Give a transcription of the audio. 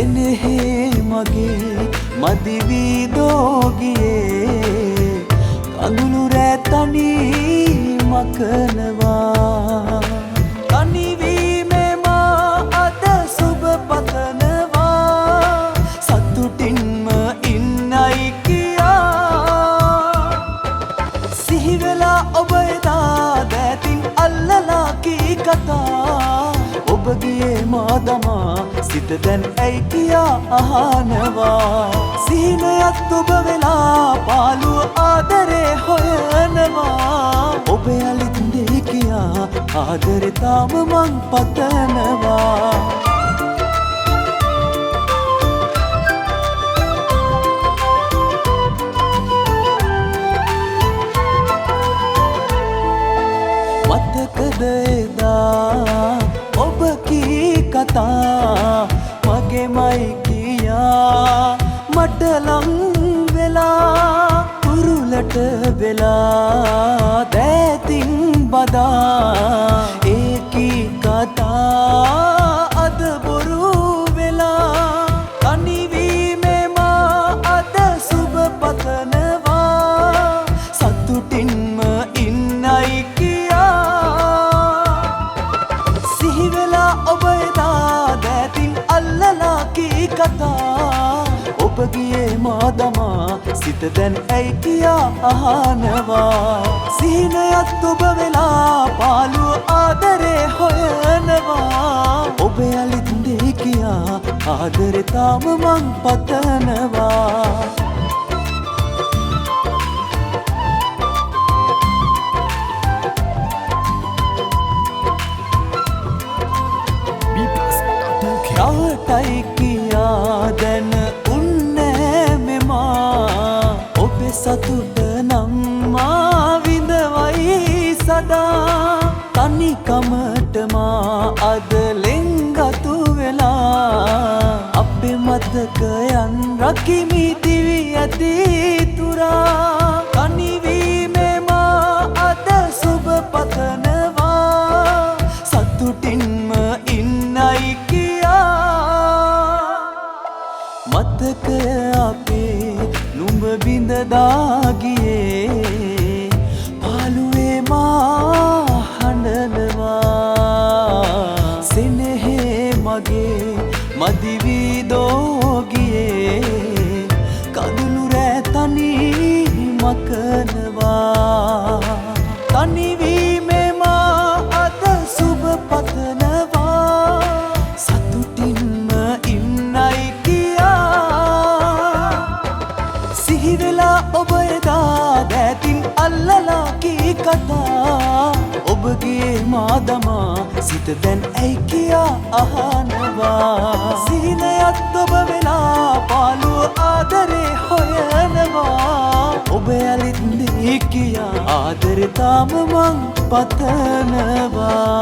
සෙනෙහි මගේ මදි වී දෝගියේ කඳුළු රෑ තනි මකනවා තනි වීමේ මා අද සුබ පතනවා සතුටින්ම ඉන්නයි කියා සිහි වෙලා ඔබ එදා දැතින් අල්ලලා කී කතා ඔබ ගියේ මා දමා සිත දැන් ඇයි කියා අහනවා සිහිනයත් ඔබ වෙලා පාළුව ආදරේ හොයනවා ඔබ යලිත් දෙයි කියා ආදරේ තාම මං පතනවා මතකද එදා ඔබ කී කතා මගේමයි කියා මට ලං වෙලා උරුලට වෙලා දැතින් බදා ඒකී කතා අද බොරු වෙලා තනි වීමේ මා අද සුබ පතනවා සතුටින්ම ඉන්නයි සිහි වෙලා ඔබ එදා දැතින් අල්ලලා කී කතා ඔබ ගියේ මා දමා සිත දැන් ඇයි කියා අහනවා සිහිනයත් ඔබ වෙලා පාළුව ආදරේ හොයනවා ඔබ යලිත් දෙයි කියා ආදරේ තාම මං පතනවා රවටයි කියා දැන උන්නෑ මෙමා ඔබේ සතුට නම් මා විඳවයි සදා තනිකමට මා අද ලෙන්ගතු වෙලා අපේ මතකයන් රකිමි දිවි ඇති තුරා තනිවීමේ මා අද සුබ පතනවා සතුටින්ම ඉන්නයි මතකය අපේ නුඹ බිඳදා ගියේ පාළුවේ මා හඬනවා සෙනෙහි මගේ මදි වී දෝගියේ කඳුළු රෑ තනි මකනවා තනි වීමේ මා අද සුබ පතනවා සතුටින්ම ඉන්නයි සිහි වෙලා ඔබ එදා දැතින් අල්ලලා කී කතා ඔබ ගියේ මා දමා සිත දැන් ඇයි කියා අහනවා සිහිනයත් ඔබ වෙලා පාළුව ආදරේ හොයනවා ඔබ යලිත් දෙයි කියා ආදරේ තාම මං පතනවා